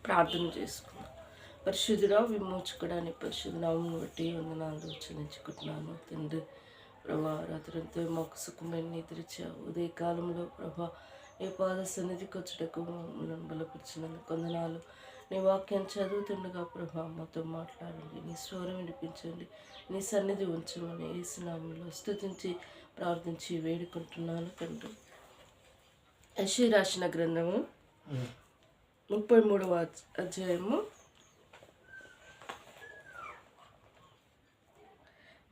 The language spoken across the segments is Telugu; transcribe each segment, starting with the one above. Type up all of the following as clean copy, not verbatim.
ప్రార్థన చేసుకుందాం. పరిశుద్ధుడా, విమోచకుడాని పరిశుద్ధ నామమును బట్టి వందనాలు చెల్లించుకుంటున్నాను తండ్రి. ప్రభా, రాత్రంతా మాకు సుఖమైన నిద్రించావు. ఉదయ కాలంలో ప్రభా నీ పాద సన్నిధికి వచ్చటకు మమ్మల్ని బలపరిచినందుకు వందనాలు. నీ వాక్యం చదువుతుండగా ప్రభా మాతో మాట్లాడండి, నీ స్వరం వినిపించండి, నీ సన్నిధి ఉంచమని యేసునామములో స్తుతించి ప్రార్థించి వేడుకుంటున్నాను తండ్రి. యెషయా రాసిన గ్రంథము 33వ అధ్యాయము.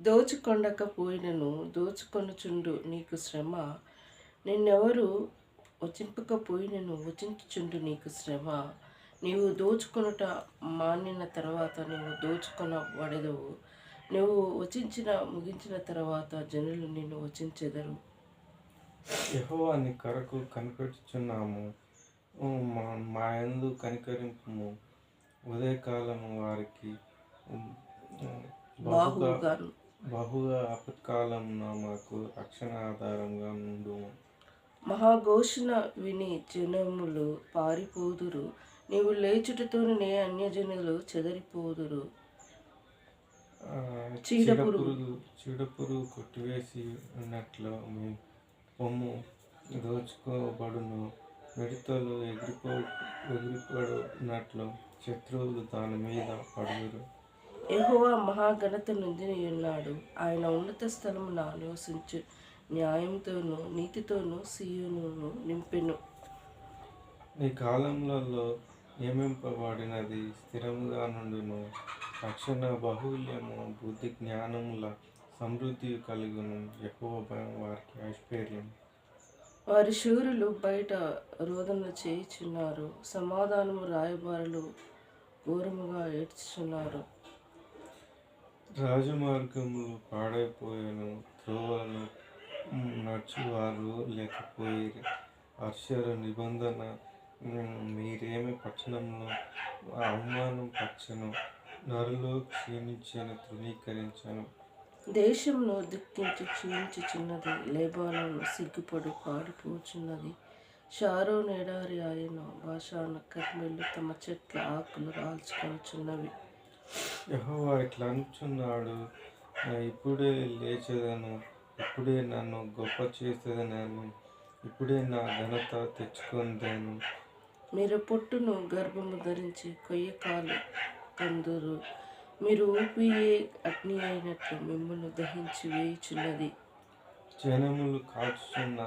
దోచుకొండకపోయినను దోచుకొనుచుండు నీకు శ్రమ, నిన్నెవరు వచింపకపోయినను వచించుచుండు నీకు శ్రమ. నీవు దోచుకొనుట మానిన తర్వాత నీవు దోచుకొనబడెదవు. నువ్వు ముగించిన తర్వాత జనులు నిన్ను వచించెదరు. యెహోవా నీ కొరకు కనిపెట్టుచున్నాము, మా యందు కనికరింపుము. ఉదయకాలము వారికి బహుగా ఆపత్కాలమున మాకు రక్షణ ఆధారంగా నుండుము. మహాఘోషణ విని జనములు పారిపోదురు, నీవు లేచుటతోనే అన్యజనులు చెదరిపోదురు. చీడపురుగు కొట్టివేసి ఉన్నట్లు మీ పొమ్ము దోచుకోబడును. మిడతలు ఎగిరిపడున్నట్లు శత్రువులు దాని మీద పడుదురు. యెహోవా మహాఘనత నొంది ఉన్నాడు, ఆయన ఉన్నత స్థలమున నివసించు. న్యాయంతోనూ నీతితోనూ సీయోనును నింపెను. నీ కాలములలో నియమింపబడినది స్థిరముగా నుండును. రక్షణ బాహుల్యము, బుద్ధి జ్ఞానముల సమృద్ధి కలుగును. యెహోవా భయం వారికి ఐశ్వర్యం. వారి శూరులు బయట రోదన చేయుచున్నారు, సమాధానము రాయబారులు ఘోరముగా ఏడ్చుచున్నారు. రాజమార్గములు పాడైపోయాను, త్రోవలను నడుచువారు లేకపోయిరి. హర్షరు నిబంధన మీరేమి పట్టణంలో అవమానం పరచెను, నరులు క్షీణించను, తృణీకరించను. దేశంలో దుఃఖించి క్షీణించుచున్నది, లెబానోను సిగ్గుపడు పాడిపోచున్నది. షారోను ఎడారి ఆయను, బాషాను కర్మెలు తమ చెట్ల ఆకులు రాల్చుకొనుచున్నవి. యెహోవా ఇట్లా అనుచున్నాడు, ఇప్పుడే లేచెదను, ఇప్పుడే నన్ను గొప్ప చేసేదనను, ఇప్పుడే నా ఘనత తెచ్చుకొందెను. మీరు పొట్టును గర్భము ధరించి కొయ్యకాలు కందురు, మీరు ఊపియే అగ్ని అయినట్లు మిమ్మల్ని దహించి వేయుచున్నది. జనములు కాల్చుచున్న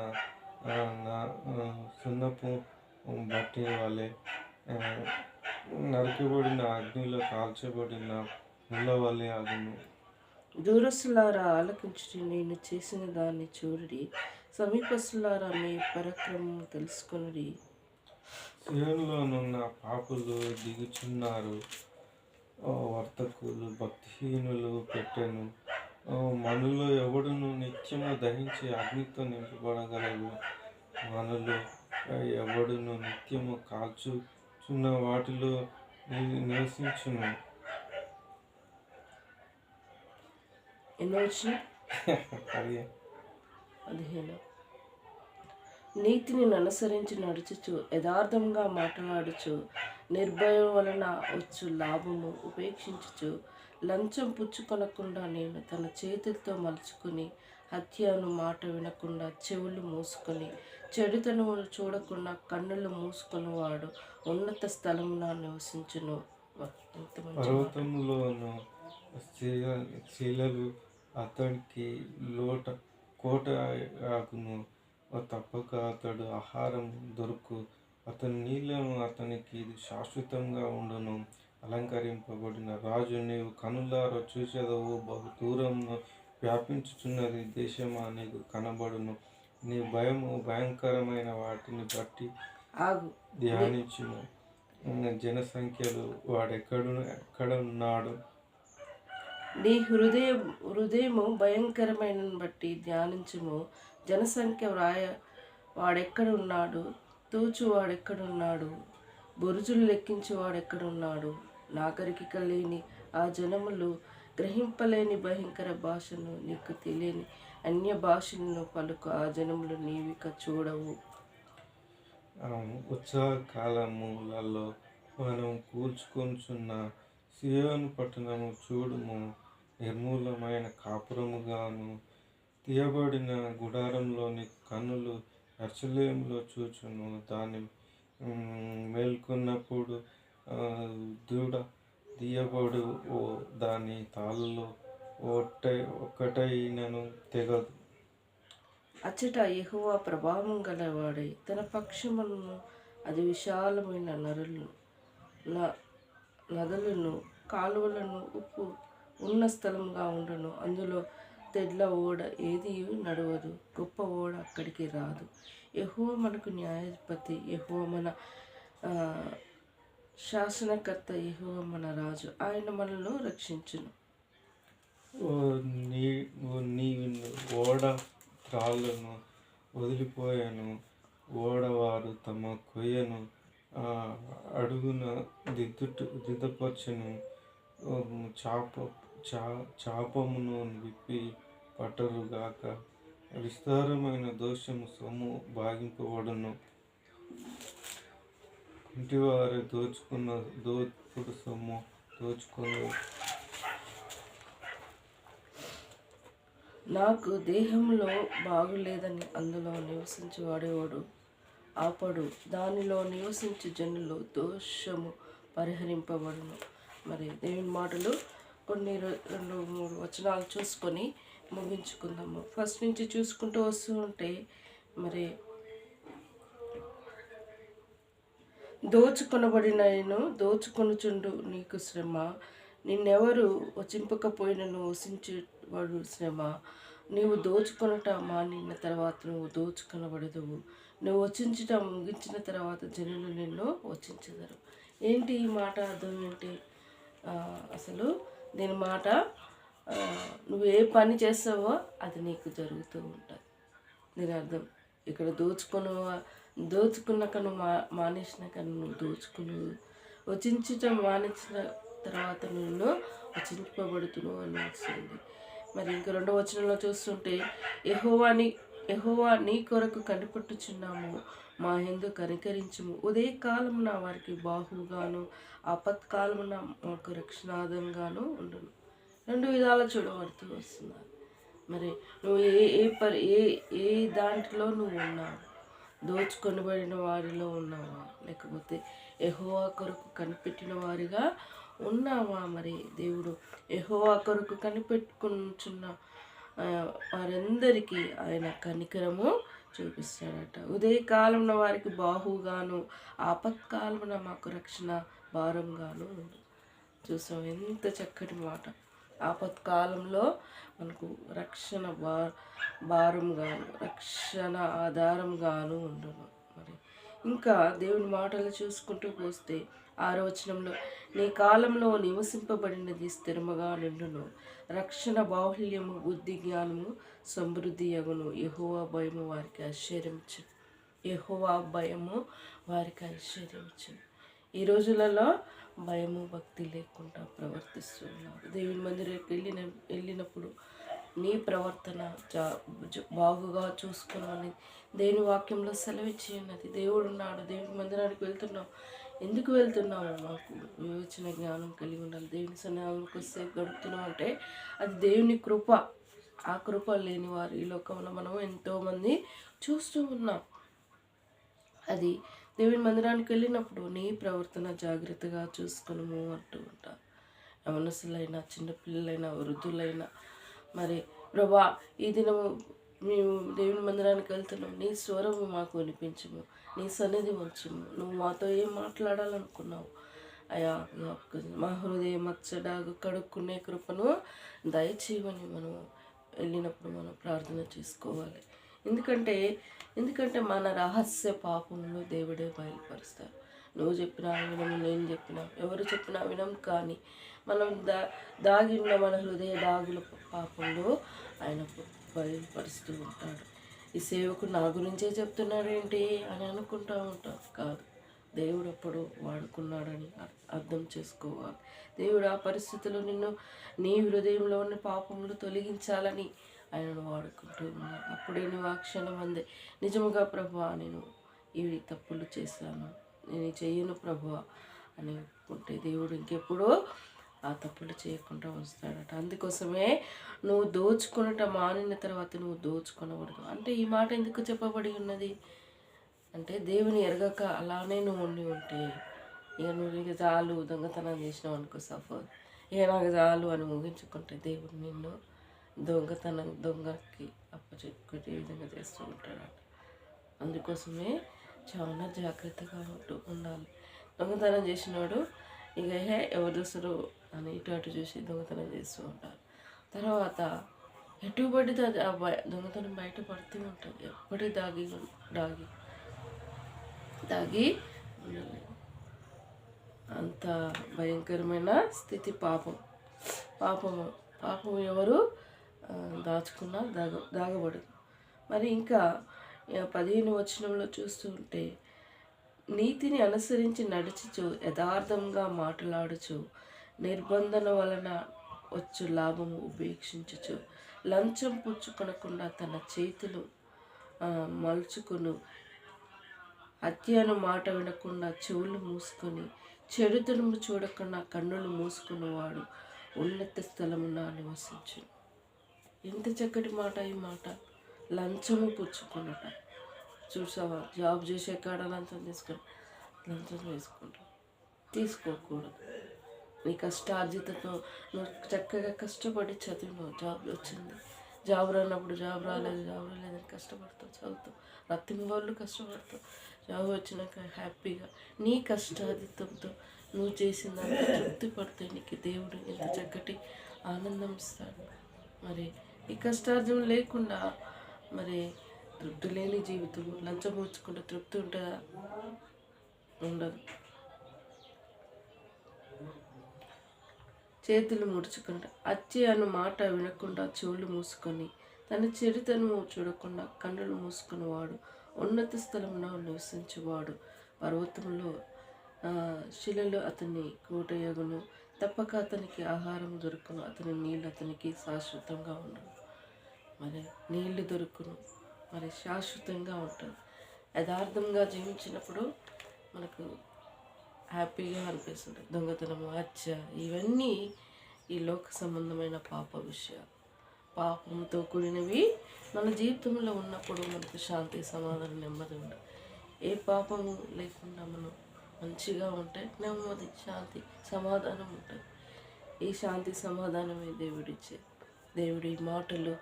సున్నపు బట్టి వలె, నరకబడిన అగ్నిలో కాల్చబడిన ముళ్ళ వలె అగును. దూరస్తులారా ఆలకించుడి, నేను చేసిన దాన్ని చూడుడి. సమీపస్తులారా మీ పరాక్రమం తెలుసుకొనుడి. సియోనులోనున్న పాపులు దిగుచున్నారు, వర్తకులు భక్తిహీనులు పెట్టెను. మనలో ఎవడును నిత్యము దహించే అగ్నితో నింపబడగలడు. మనలో ఎవడును నిత్యము కాల్చుచున్న వాటిలో నివసించును. ఎన్నో వచ్చిన 15. నీతిని అనుసరించి నడుచుచు యథార్థంగా మాట్లాడుచు నిర్భయం వలన వచ్చు లాభము ఉపేక్షించుచు లంచం పుచ్చుకొనకుండా నేను తన చేతులతో మలుచుకొని హత్యను మాట వినకుండా చెవులు మూసుకొని చెడుతనమును చూడకుండా కన్నులు మూసుకొని వాడు ఉన్నత స్థలమున నివసించును. పర్వతంలోను శిలలు అతడికి కోట ఆగును. తప్పక అతడు ఆహారం దొరుకు, అతని నీళ్లను అతనికి శాశ్వతంగా ఉండును. అలంకరింపబడిన రాజు నీవు కనులారా చూచెదవు, బహు దూరంలో వ్యాపించుచున్నది దేశమా నీకు కనబడును. నీ భయము భయంకరమైన వాటిని బట్టి ధ్యానించుము. జనసంఖ్యలు ఎక్కడున్నాడు. నీ హృదయము భయంకరమైన బట్టి ధ్యానించుము. జనసంఖ్య వాడెక్కడున్నాడు, తూచువాడెక్కడున్నాడు, బొరుజులు లెక్కించువాడెక్కడున్నాడు. నాగరికత లేని ఆ జనములు గ్రహింపలేని భయంకర భాషను, నీకు తెలియని అన్య భాషలను పలుకు ఆ జనములు నీవిక చూడవు. ఉత్సవ కాలములలో మనం కూల్చుకొనుచున్న సీయోను పట్టణము చూడుము, నిర్మూలమైన కాపురముగాను తీయబడిన గుడారంలోని కన్నులు యెరూషలేములో చూచును. దాని మేల్కొన్నప్పుడు దూడ తీయబడు, దాని తాళ్ళలో ఒక్కటైనను తెగదు. అచ్చట యెహోవా ప్రభావం గలవాడై తన పక్షములను అది విశాలమైన నదులను కాలువలను ఉప్పు ఉన్న స్థలంగా ఉండను. అందులో తెడ్ల ఓడ ఏది నడవదు, గొప్ప ఓడ అక్కడికి రాదు. యెహోవా మనకు న్యాయాధిపతి, యెహోవా మన శాసనకర్త, యెహోవా మన రాజు. ఆయన మనల్ని రక్షించును. నీ ఓడ త్రాళ్ళను వదిలిపోయాను, ఓడవారు తమ కొయ్యను అడుగున దిద్దపరచును, చాపమును విప్పి పట్టరుగాక. విస్తారమైన దోషము సొమ్ము భాగింపబడును, ఇంటివారు దోపుడు సొమ్ము దోచుకొని. నాకు దేహంలో బాగులేదని అందులో నివసించేవాడేవాడు ఆపడు. దానిలో నివసించే జనులు దోషము పరిహరింపబడును. మరి దేవుని మాటలు కొన్ని 2-3 వచనాలు చూసుకొని ముగించుకుందాము. ఫస్ట్ నుంచి చూసుకుంటూ వస్తూ ఉంటే, మరి దోచుకొనుచుండు నీకు శ్రమ, నిన్నెవరు వచింపకపోయినను వసించేవాడు శ్రమ. నీవు దోచుకొనుట మానిన తర్వాత నువ్వు దోచుకొనబడదువు, నువ్వు వచించుట ముగించిన తర్వాత జనులు నిన్ను వచించెదరు. ఏంటి ఈ మాట అర్థం ఏంటి? అసలు దీని మాట, నువ్వు ఏ పని చేస్తావో అది నీకు జరుగుతూ ఉంటుంది. దీని అర్థం ఇక్కడ దోచుకున్నాక నువ్వు మానేసినాక నువ్వు దోచుకుని వచించటం మానేసిన తర్వాత నువ్వు వచింపబడుతున్నావు అని వచ్చింది. మరి ఇంక 2వ వచనంలో చూస్తుంటే, యెహోవా నీ కొరకు కనిపెట్టుచున్నాము, మా యందు కనికరించుము. ఉదయకాలమున వారికి బాహుగాను ఆపత్కాలమున మాకు రక్షణార్థంగాను ఉండును. 2 విధాలు చూడబడుతూ వస్తున్నారు. మరి నువ్వు ఏ దాంట్లో నువ్వు ఉన్నావు? దోచుకొనబడిన వారిలో ఉన్నావా, లేకపోతే యెహోవా కొరకు కనిపెట్టిన వారిగా ఉన్నావా? మరి దేవుడు యెహోవా కొరకు కనిపెట్టుకుంటున్న వారందరికీ ఆయన కనికరము చూపిస్తాడట. ఉదయకాలమున వారికి బాహుగాను ఆపత్కాలమున మాకు రక్షణ భారంగాను ఉండు. చూసాం ఎంత చక్కటి మాట. ఆపత్కాలంలో మనకు రక్షణ భారంగాను రక్షణ ఆధారంగాను ఉండును. మరి ఇంకా దేవుని మాటలు చూసుకుంటూ పోస్తే 6వ వచనంలో, నీ కాలంలో నివసింపబడినది స్థిరముగా నిండును, రక్షణ బాహుల్యము బుద్ధి జ్ఞానము సమృద్ధి యగును. యెహోవా భయము వారికి ఐశ్వర్యమిచ్చు, యెహోవా భయము వారికి ఐశ్వర్యమిచ్చు. ఈ రోజులలో భయము భక్తి లేకుండా ప్రవర్తిస్తున్నారు. దేవుని మందిరానికి వెళ్ళినప్పుడు నీ ప్రవర్తన బాగుగా చూసుకోవాలని దేవుని వాక్యంలో సెలవిచ్చి ఉన్నది. దేవుడు ఉన్నాడు, దేవుని మందిరానికి వెళ్తున్నావు. ఎందుకు వెళ్తున్నావు? మాకు వివేచన జ్ఞానం కలిగి ఉండాలి. దేవుని సన్నిధానంలోకి వస్తే గడుపుతున్నాం అంటే అది దేవుని కృప. ఆ కృప లేని వారు ఈ లోకంలో మనం ఎంతోమంది చూస్తూ ఉన్నాం. అది దేవుని మందిరానికి వెళ్ళినప్పుడు నీ ప్రవర్తన జాగ్రత్తగా చూసుకును అంటూ ఉంటారు. యవనస్తులైనా, చిన్నపిల్లలైనా, వృద్ధులైనా. మరి ప్రభా, ఈ దినము మేము దేవుని మందిరానికి వెళ్తున్నాం, నీ స్వరము మాకు వినిపించము, నీ సన్నిధి ఉంచము. నువ్వు మాతో ఏం మాట్లాడాలనుకున్నావు అయా, మా హృదయం మచ్చడాగు కడుక్కునే కృపను దయచేయమని మనం వెళ్ళినప్పుడు మనం ప్రార్థన చేసుకోవాలి. ఎందుకంటే మన రహస్య పాపములు దేవుడే బయలుపరుస్తారు. నువ్వు చెప్పినా వినము, నేను చెప్పినా, ఎవరు చెప్పినా వినం. కానీ మనం దాగి ఉన్న మన హృదయ దాగుల పాపంలో ఆయన బయలుపరుస్తూ ఉంటాడు. ఈ సేవకు నా గురించే చెప్తున్నాడు ఏంటి అని అనుకుంటూ ఉంటాం. కాదు, దేవుడు అప్పుడు వాడుకున్నాడని అర్థం చేసుకోవాలి. దేవుడు ఆ పరిస్థితుల్లో నీ హృదయంలో ఉన్న పాపములు తొలగించాలని ఆయనను వాడుకుంటూ ఉన్నాడు. అప్పుడే నువ్వు ఆ క్షణం అందే, నిజముగా ప్రభువా నేను ఇవి తప్పులు చేశాను, నేను చెయ్యను ప్రభువా అని ఒప్పుకుంటే దేవుడు ఇంకెప్పుడూ ఆ తప్పులు చేయకుండా ఉంచుతాడట. అందుకోసమే నువ్వు దోచుకొనుట మానిన తర్వాత నువ్వు దోచుకొనకూడదు అంటే ఈ మాట ఎందుకు చెప్పబడి ఉన్నది అంటే దేవుని ఎరగక అలానే నువ్వు ఉంటే ఇక నువ్వు ఇక చాలు దొంగతనం చేసినావు అనుకో సఫర్ ఇక నాకు చాలు అని ముగించుకుంటే దేవుడు నిన్ను దొంగకి అప్పచెప్పుకునే విధంగా చేస్తూ ఉంటాడట. అందుకోసమే చాలా జాగ్రత్తగా ఉండాలి. దొంగతనం చేసినవాడు ఇక ఎవరు చూస్తారు అని ఇటు అటు చూసి దొంగతనం చేస్తూ ఉంటారు. తర్వాత ఎటు పడితే అది దొంగతనం బయట పడుతూ ఉంటుంది. ఎప్పటి దాగి ఉండాలి. అంత భయంకరమైన స్థితి పాపము ఎవరు దాచుకున్నా దాగబడదు. మరి ఇంకా 15 వచనంలో చూస్తూ ఉంటే నీతిని అనుసరించి నడుచుచు యథార్థంగా మాట్లాడుచు నిర్బంధన వలన వచ్చు లాభము ఉపేక్షించుచు లంచం పుచ్చుకొనకుండా తన చేతులు మలుచుకును హత్యను మాట వినకుండా చెవులు మూసుకొని చెడుతనము చూడకుండా కన్నులు మూసుకున్నవాడు ఉన్నత స్థలమున నివసించు. ఎంత చక్కటి మాట ఈ మాట. లంచము పుచ్చుకున్నట చూసావా, జాబ్ చేసే కాడ లంచం తీసుకుంటాం. తీసుకోకూడదు. నీ కష్టార్జితతో నువ్వు చక్కగా కష్టపడి చదివినావు, జాబ్ వచ్చింది. జాబ్ రానప్పుడు జాబ్ రాలేదని కష్టపడతావు, చదువుతావు. రత్తిన వాళ్ళు కష్టపడతావు. జాబ్ వచ్చినాక హ్యాపీగా నీ కష్టార్జితంతో నువ్వు చేసిందంత తృప్తి పడితే నీకు దేవుడు ఎంత చక్కటి ఆనందం ఇస్తాడు. మరి ఈ కష్టార్జం లేకుండా మరి తృప్తి లేని జీవితం, లంచం పుచ్చుకుంటే తృప్తి ఉంటుందా? ఉండదు. చేతులు ముడుచుకుంటా హత్య అను మాట వినకుండా చెవులు మూసుకొని తన చెడుతను చూడకుండా కన్నులు మూసుకున్నవాడు ఉన్నత స్థలంలో నివసించేవాడు. పర్వతంలో శిలలో అతని కోటయగును, తప్పక అతనికి ఆహారం దొరుకును, అతని నీళ్ళు అతనికి శాశ్వతంగా ఉండను. మరి నీళ్లు దొరుకును, మరి శాశ్వతంగా ఉంటుంది. యథార్థంగా జీవించినప్పుడు మనకు హ్యాపీగా అనిపిస్తుంది. దొంగతనము, హత్య ఇవన్నీ ఈ లోక సంబంధమైన పాప విషయాలు, పాపంతో కూడినవి. మన జీవితంలో ఉన్నప్పుడు మనకు శాంతి, సమాధానం, నెమ్మది ఉండదు. ఏ పాపము లేకుండా మనం మంచిగా ఉంటే నెమ్మది, శాంతి, సమాధానం ఉంటుంది. ఈ శాంతి సమాధానమే దేవుడిచ్చే. దేవుడి మాటలు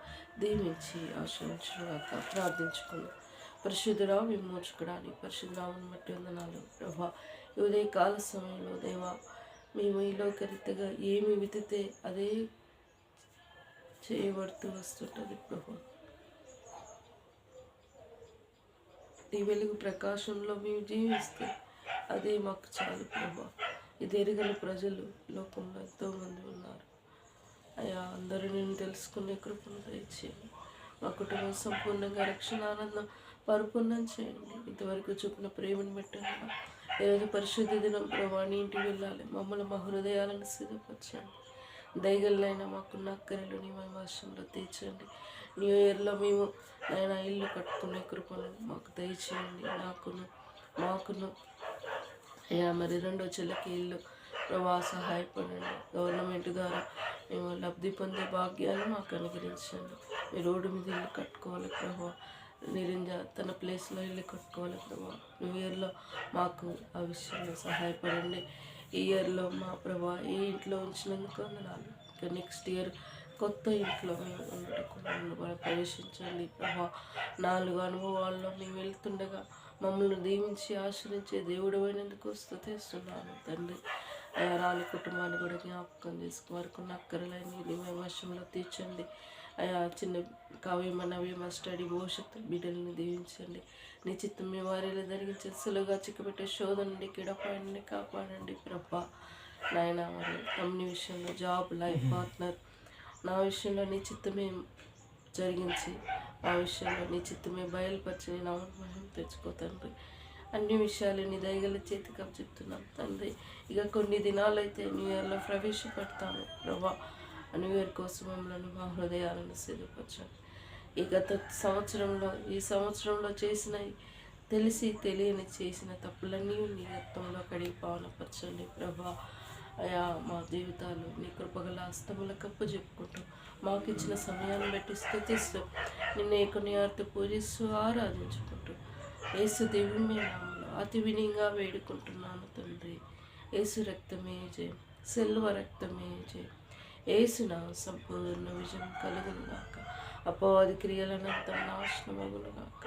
దీవించి ఆశ్రయించుగాక. ప్రార్థించుకుని పరిశుద్ధుడా విమోచకుడా నీ పరిశుద్ధరావుని బట్టి వందనాలు ప్రభా. ఉదయ కాల సమయంలో దేవా మేము ఈ లోకరీతిగా ఏమి వితితే అదే చేయబడుతూ వస్తుంటుంది ప్రభా. నీ వెలుగు ప్రకాశంలో మేము జీవిస్తే అదే మాకు చాలు ప్రభా. ఇది ఎరగని ప్రజలు లోకంలో ఎంతోమంది ఉన్నారు అయ్యా. అందరూ నేను తెలుసుకునే కృపను దయచేయండి. మా కుటుంబం సంపూర్ణంగా రక్షణ ఆనందం పరిపూర్ణం చేయండి. ఇంతవరకు చూపిన ప్రేమను పెట్టండి. ఈరోజు పరిశుద్ధ దినం ప్రభా నీ ఇంటికి వెళ్ళాలి. మమ్మల్ని మా హృదయాలను సిద్ధపరచండి. దయగలనైనా మాకున్న అక్కరలు నీ మా వర్షంలో తీర్చండి. న్యూ ఇయర్లో మేము ఆయన ఇల్లు కట్టుకునే కృపను మాకు దయచేయండి. మాకును అయ్యా మరి రెండో చెల్లెకి ఇల్లు ప్రభా సహాయపడండి. గవర్నమెంట్ ద్వారా మేము లబ్ధి పొందే భాగ్యాన్ని మాకు అనుగ్రహించండి. మీ రోడ్డు మీద ఇల్లు కట్టుకోవాలి ప్రభా. నిరంజ తన ప్లేస్లో ఇల్లు కట్టుకోవాలి ప్రభా. న్యూ ఇయర్లో మాకు ఆ విషయంలో సహాయపడండి. ఈ ఇయర్లో మా ప్రభా ఈ ఇంట్లో ఉంచినందుకు వందనాలు. ఇంకా నెక్స్ట్ ఇయర్ కొత్త ఇంట్లో మేము ఉండటకు మమ్మల్ని కూడా ప్రవేశించండి ప్రభా. 4 అనుభవాల్లో మేము వెళ్తుండగా మమ్మల్ని దీవించి ఆశ్రయించే దేవుడు అయినందుకు స్తుతిస్తున్నాను తండ్రి. రాని కుటుంబాన్ని కూడా జ్ఞాపకం చేసుకున్న అక్కరలైన నీ వర్షంలో తీర్చండి. చిన్న కావ్యమనవ్యమ స్టడీ భవిష్యత్తు బిడ్డల్ని దీవించండి. నీ చిత్తం మీ వారిలో జరిగించే సులువుగా చిక్కబెట్టే శోధన నుండి కిడపాయని కాపాడండి ప్రభా. నాయన మరి తమ్ముని విషయంలో జాబ్, లైఫ్ పార్ట్నర్ నా విషయంలో నీ చిత్తమే జరిగించి ఆ విషయంలో నీ చిత్తమే బయలుపరిచి నేను అవమానం తెచ్చుకో తండ్రి. అన్ని విషయాలు నీ దయగల చేతికి అప్పచెప్తున్నాం తండ్రి. ఇక కొన్ని దినాలైతే న్యూ ఇయర్లో ప్రవేశపెడతాము ప్రభా. న్యూ ఇయర్ కోసం మమ్మల్ని మా హృదయాలను సిద్ధపరచండి. ఈ సంవత్సరంలో చేసిన తెలిసి తెలియని చేసిన తప్పులన్నీ నీ రక్తంలో కడిగి పావనపరచండి ప్రభా. అయా మా జీవితాలు నీ కృపగల హస్తములకు అప్పచెప్పుకుంటూ మాకు ఇచ్చిన సమయాన్ని బట్టి స్తుతిస్తూ నిన్ను కొనియాడుతూ పూజిస్తూ ఆరాధించుకుంటూ యేసు దివ్యమైన నామములో అతి వినయంగా వేడుకుంటున్నాను తండ్రి. యేసు రక్తమే జయం, సెల్వ రక్తమే జయం. యేసు నా సంపూర్ణ విజయం కలుగునుగాక. అపవాది క్రియలనంత నాశనమగునుగాక.